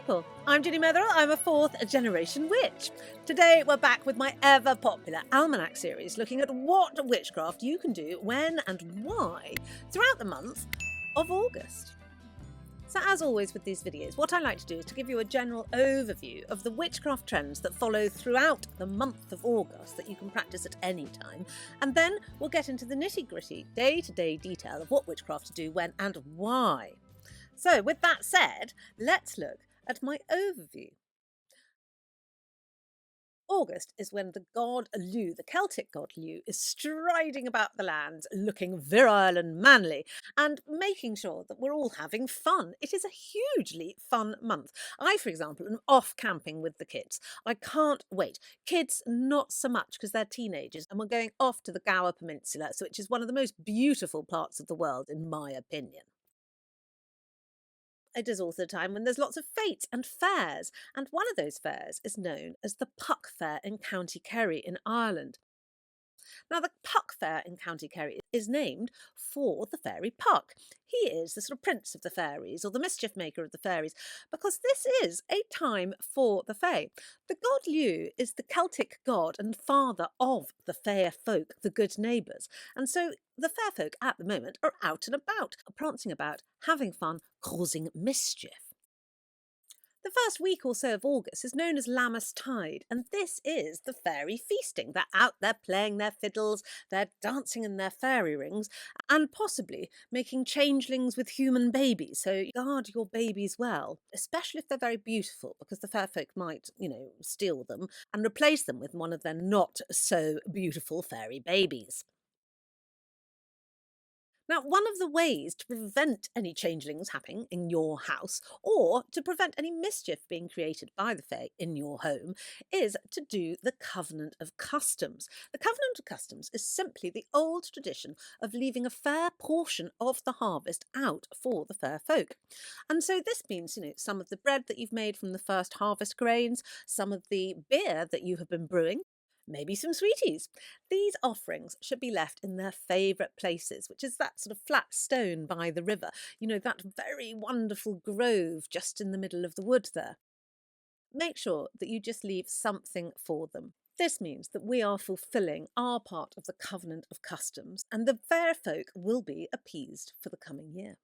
people, I'm Ginny Metheral. I'm a 4th generation witch. Today we're back with my ever popular Almanac series, looking at what witchcraft you can do when and why throughout the month of August. So as always with these videos, what I like to do is to give you a general overview of the witchcraft trends that follow throughout the month of August that you can practice at any time, and then we'll get into the nitty-gritty, day-to-day detail of what witchcraft to do when and why. So with that said, let's look at my overview. August is when the god Lugh, the Celtic god Lugh, is striding about the lands looking virile and manly and making sure that we're all having fun. It is a hugely fun month. I, for example, am off camping with the kids. I can't wait. Kids, not so much because they're teenagers, and we're going off to the Gower Peninsula, which is one of the most beautiful parts of the world, in my opinion. It is also a time when there's lots of fetes and fairs, and one of those fairs is known as the Puck Fair in County Kerry in Ireland. Now, the Puck Fair in County Kerry is named for the fairy Puck. He is the sort of prince of the fairies, or the mischief maker of the fairies, because this is a time for the fae. The god Lugh is the Celtic god and father of the fair folk, the good neighbours, and so the fair folk at the moment are out and about, prancing about, having fun, causing mischief. The first week or so of August is known as Lammas-Tide, and this is the fairy feasting. They're out there playing their fiddles, they're dancing in their fairy rings, and possibly making changelings with human babies. So guard your babies well, especially if they're very beautiful, because the fair folk might, steal them and replace them with one of their not so beautiful fairy babies. Now, one of the ways to prevent any changelings happening in your house, or to prevent any mischief being created by the fae in your home, is to do the Covenant of Customs. The Covenant of Customs is simply the old tradition of leaving a fair portion of the harvest out for the fair folk. And so this means, some of the bread that you've made from the first harvest grains, some of the beer that you have been brewing, maybe some sweeties. These offerings should be left in their favourite places, which is that sort of flat stone by the river, that very wonderful grove just in the middle of the wood there. Make sure that you just leave something for them. This means that we are fulfilling our part of the Covenant of Customs, and the fair folk will be appeased for the coming year.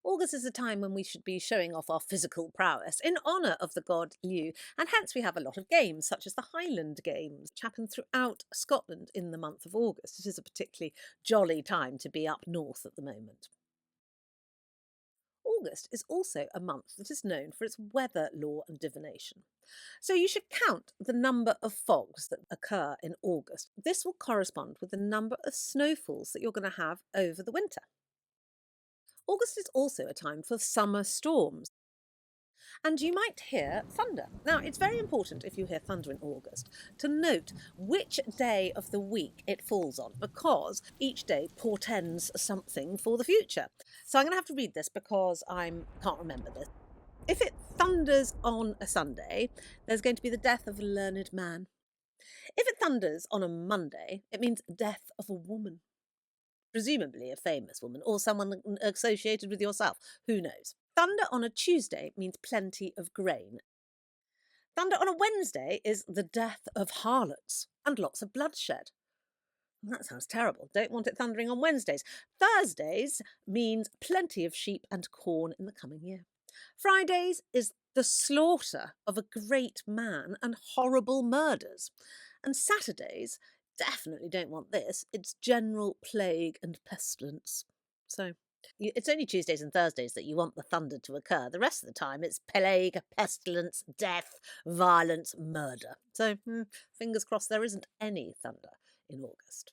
August is a time when we should be showing off our physical prowess in honour of the god Lugh, and hence we have a lot of games, such as the Highland Games, which happen throughout Scotland in the month of August. It is a particularly jolly time to be up north at the moment. August is also a month that is known for its weather lore and divination. So you should count the number of fogs that occur in August. This will correspond with the number of snowfalls that you're going to have over the winter. August is also a time for summer storms, and you might hear thunder. Now, it's very important if you hear thunder in August to note which day of the week it falls on, because each day portends something for the future. So I'm going to have to read this because I can't remember this. If it thunders on a Sunday, there's going to be the death of a learned man. If it thunders on a Monday, it means death of a woman. Presumably a famous woman or someone associated with yourself. Who knows? Thunder on a Tuesday means plenty of grain. Thunder on a Wednesday is the death of harlots and lots of bloodshed. That sounds terrible. Don't want it thundering on Wednesdays. Thursdays means plenty of sheep and corn in the coming year. Fridays is the slaughter of a great man and horrible murders. And Saturdays definitely don't want this. It's general plague and pestilence. So it's only Tuesdays and Thursdays that you want the thunder to occur. The rest of the time it's plague, pestilence, death, violence, murder. So fingers crossed there isn't any thunder in August.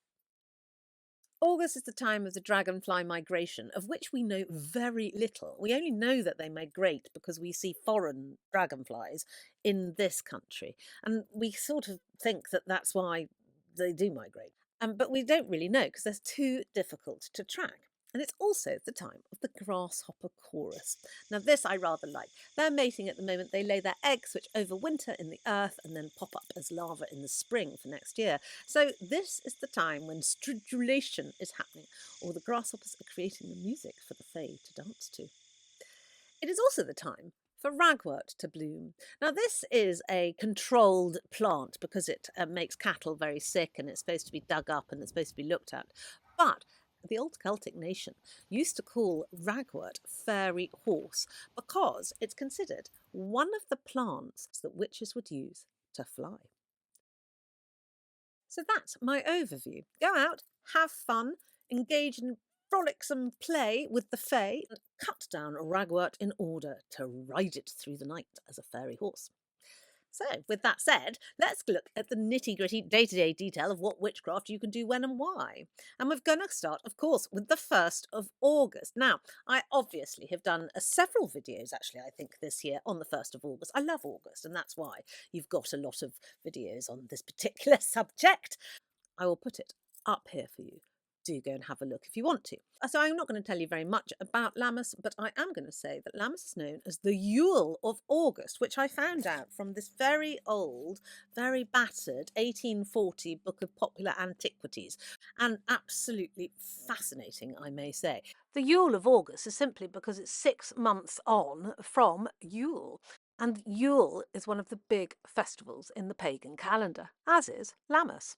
August is the time of the dragonfly migration, of which we know very little. We only know that they migrate because we see foreign dragonflies in this country, and we sort of think that that's why they do migrate. But we don't really know because they're too difficult to track. And it's also the time of the grasshopper chorus. Now this I rather like. They're mating at the moment. They lay their eggs, which overwinter in the earth and then pop up as larvae in the spring for next year. So this is the time when stridulation is happening, or the grasshoppers are creating the music for the fae to dance to. It is also the time for ragwort to bloom. Now, this is a controlled plant because it makes cattle very sick and it's supposed to be dug up and it's supposed to be looked at. But the old Celtic nation used to call ragwort fairy horse because it's considered one of the plants that witches would use to fly. So that's my overview. Go out, have fun, engage in frolicsome play with the fae, and cut down ragwort in order to ride it through the night as a fairy horse. So, with that said, let's look at the nitty gritty day to day detail of what witchcraft you can do when and why. And we're going to start, of course, with the 1st of August. Now, I obviously have done several videos, actually, I think, this year on the 1st of August. I love August, and that's why you've got a lot of videos on this particular subject. I will put it up here for you. Do go and have a look if you want to. So I'm not going to tell you very much about Lammas, but I am going to say that Lammas is known as the Yule of August, which I found out from this very old, very battered 1840 book of popular antiquities, and absolutely fascinating, I may say. The Yule of August is simply because it's 6 months on from Yule. And Yule is one of the big festivals in the pagan calendar, as is Lammas.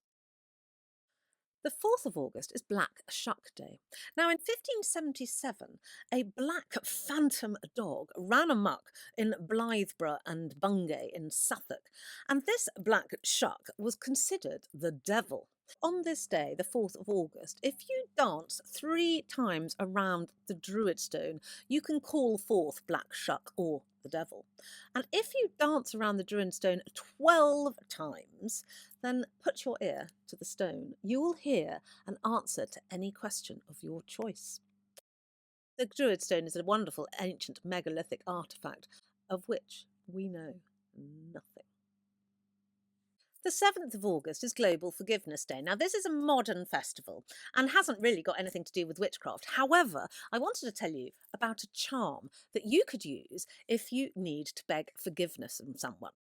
The 4th of August is Black Shuck Day. Now, in 1577, a black phantom dog ran amok in Blythburgh and Bungay in Suffolk, and this black shuck was considered the devil. On this day, the 4th of August, if you dance 3 times around the Druid stone, you can call forth Black Shuck or the devil. And if you dance around the Druid stone 12 times, then put your ear to the stone. You will hear an answer to any question of your choice. The Druid stone is a wonderful ancient megalithic artefact of which we know nothing. The 7th of August is Global Forgiveness Day. Now, this is a modern festival and hasn't really got anything to do with witchcraft. However, I wanted to tell you about a charm that you could use if you need to beg forgiveness from someone.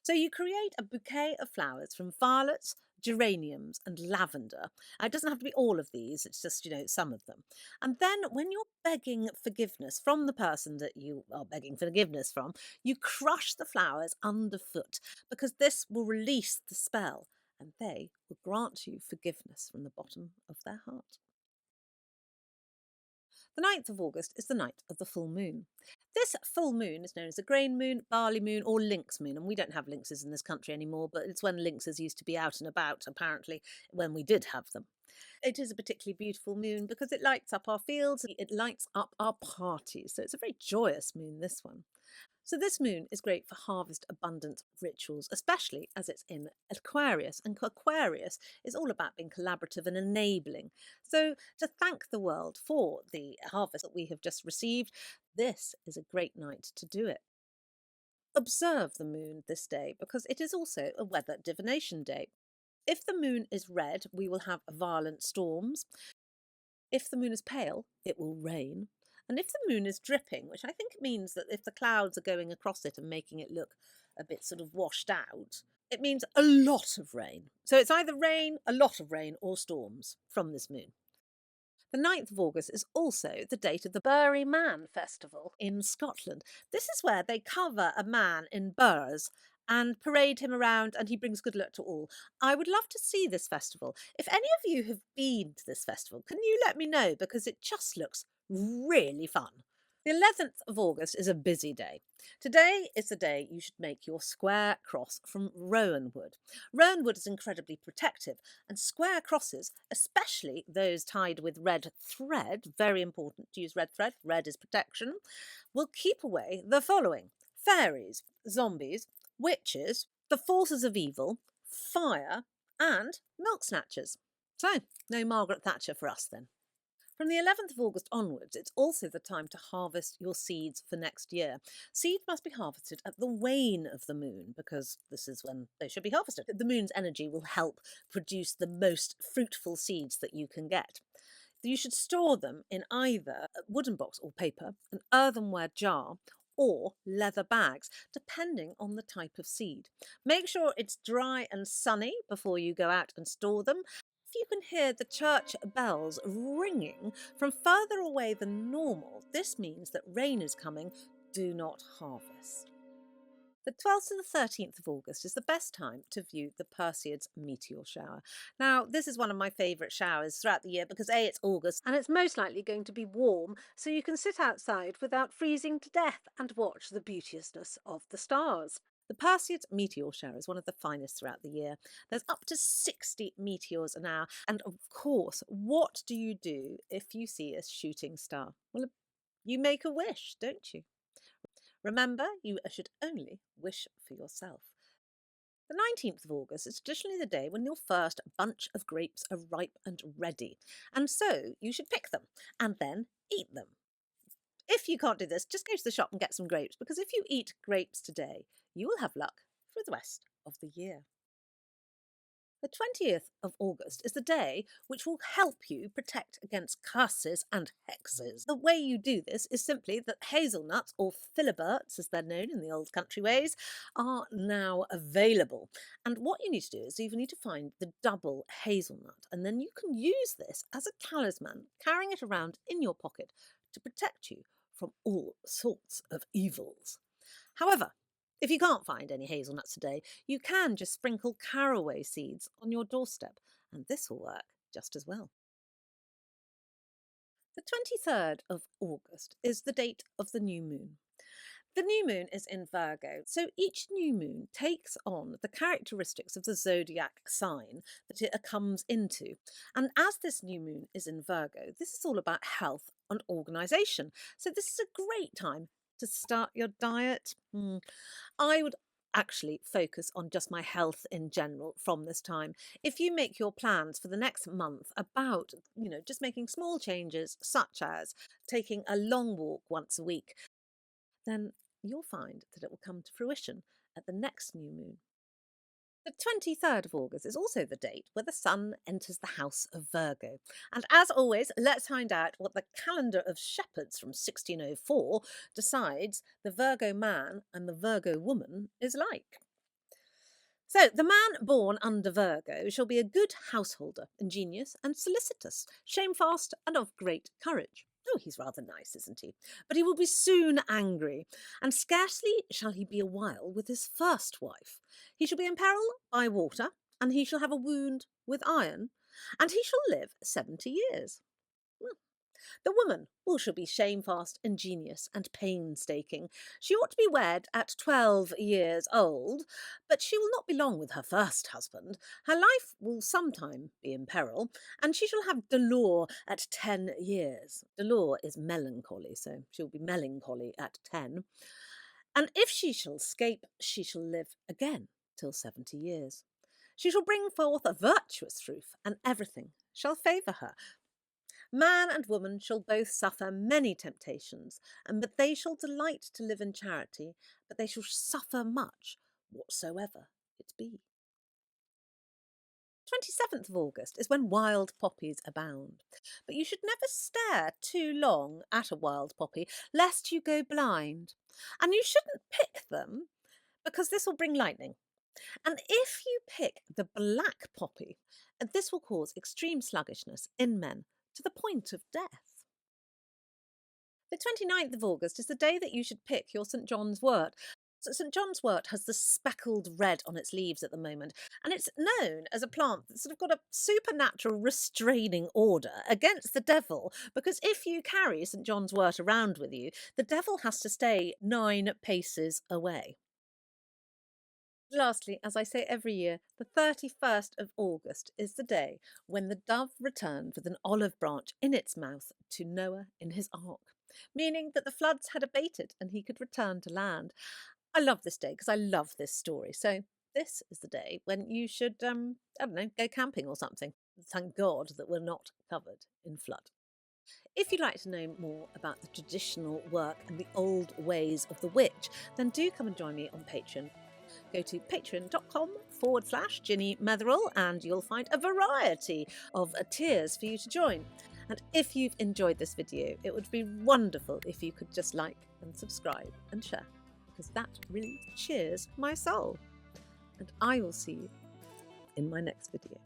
So you create a bouquet of flowers from violets, geraniums and lavender. It doesn't have to be all of these, it's just, some of them. And then when you're begging forgiveness from the person that you are begging forgiveness from, you crush the flowers underfoot because this will release the spell and they will grant you forgiveness from the bottom of their heart. The 9th of August is the night of the full moon. This full moon is known as the grain moon, barley moon, or lynx moon, and we don't have lynxes in this country anymore, but it's when lynxes used to be out and about, apparently, when we did have them. It is a particularly beautiful moon because it lights up our fields, it lights up our parties, so it's a very joyous moon, this one. So this moon is great for harvest abundant rituals, especially as it's in Aquarius. And Aquarius is all about being collaborative and enabling. So to thank the world for the harvest that we have just received, this is a great night to do it. Observe the moon this day because it is also a weather divination day. If the moon is red, we will have violent storms. If the moon is pale, it will rain. And if the moon is dripping, which I think means that if the clouds are going across it and making it look a bit sort of washed out, it means a lot of rain. So it's either rain, a lot of rain, or storms from this moon. The 9th of August is also the date of the Bury Man Festival in Scotland. This is where they cover a man in burrs and parade him around and he brings good luck to all. I would love to see this festival. If any of you have been to this festival, can you let me know because it just looks really fun. The 11th of August is a busy day. Today is the day you should make your square cross from rowan wood. Rowan wood is incredibly protective, and square crosses, especially those tied with red thread, very important to use red thread, red is protection, will keep away the following: fairies, zombies, witches, the forces of evil, fire, and milk snatchers. So, no Margaret Thatcher for us then. From the 11th of August onwards, it's also the time to harvest your seeds for next year. Seeds must be harvested at the wane of the moon because this is when they should be harvested. The moon's energy will help produce the most fruitful seeds that you can get. You should store them in either a wooden box or paper, an earthenware jar, or leather bags, depending on the type of seed. Make sure it's dry and sunny before you go out and store them. If you can hear the church bells ringing from further away than normal, this means that rain is coming. Do not harvest. The 12th to the 13th of August is the best time to view the Perseids Meteor Shower. Now, this is one of my favourite showers throughout the year because A, it's August and it's most likely going to be warm, so you can sit outside without freezing to death and watch the beauteousness of the stars. The Perseids Meteor Shower is one of the finest throughout the year. There's up to 60 meteors an hour. And of course, what do you do if you see a shooting star? Well, you make a wish, don't you? Remember, you should only wish for yourself. The 19th of August is traditionally the day when your first bunch of grapes are ripe and ready, and so you should pick them and then eat them. If you can't do this, just go to the shop and get some grapes, because if you eat grapes today, you will have luck for the rest of the year. The 20th of August is the day which will help you protect against curses and hexes. The way you do this is simply that hazelnuts, or filiberts as they're known in the old country ways, are now available. And what you need to do is you need to find the double hazelnut, and then you can use this as a talisman, carrying it around in your pocket to protect you from all sorts of evils. However, if you can't find any hazelnuts today, you can just sprinkle caraway seeds on your doorstep, and this will work just as well. The 23rd of August is the date of the new moon. The new moon is in Virgo, so each new moon takes on the characteristics of the zodiac sign that it comes into. And as this new moon is in Virgo, this is all about health and organisation. So this is a great time to start your diet. I would actually focus on just my health in general from this time. If you make your plans for the next month about, just making small changes, such as taking a long walk once a week, then you'll find that it will come to fruition at the next new moon. The 23rd of August is also the date where the sun enters the house of Virgo. And as always, let's find out what the calendar of shepherds from 1604 decides the Virgo man and the Virgo woman is like. So, the man born under Virgo shall be a good householder, ingenious and solicitous, shamefast and of great courage. Oh, he's rather nice, isn't he? But he will be soon angry, and scarcely shall he be a while with his first wife. He shall be in peril by water, and he shall have a wound with iron, and he shall live 70 years. The woman shall be shamefast, ingenious, and painstaking. She ought to be wed at 12 years old, but she will not be long with her first husband. Her life will sometime be in peril, and she shall have dolour at 10 years. Dolour is melancholy, so she'll be melancholy at 10. And if she shall escape, she shall live again till 70 years. She shall bring forth a virtuous fruit, and everything shall favour her. Man and woman shall both suffer many temptations, but they shall delight to live in charity, but they shall suffer much, whatsoever it be. 27th of August is when wild poppies abound. But you should never stare too long at a wild poppy, lest you go blind. And you shouldn't pick them, because this will bring lightning. And if you pick the black poppy, this will cause extreme sluggishness in men, to the point of death. The 29th of August is the day that you should pick your St. Johns Wort. So St. Johns Wort has the speckled red on its leaves at the moment, and it's known as a plant that's sort of got a supernatural restraining order against the devil, because if you carry St. Johns Wort around with you, the devil has to stay 9 paces away. Lastly, as I say every year, the 31st of August is the day when the dove returned with an olive branch in its mouth to Noah in his ark, meaning that the floods had abated and he could return to land. I love this day because I love this story. So this is the day when you should, go camping or something. Thank God that we're not covered in flood. If you'd like to know more about the traditional work and the old ways of the witch, then do come and join me on Patreon. Go to patreon.com/Ginny Metheral and you'll find a variety of tiers for you to join. And if you've enjoyed this video, it would be wonderful if you could just like and subscribe and share, because that really cheers my soul. And I will see you in my next video.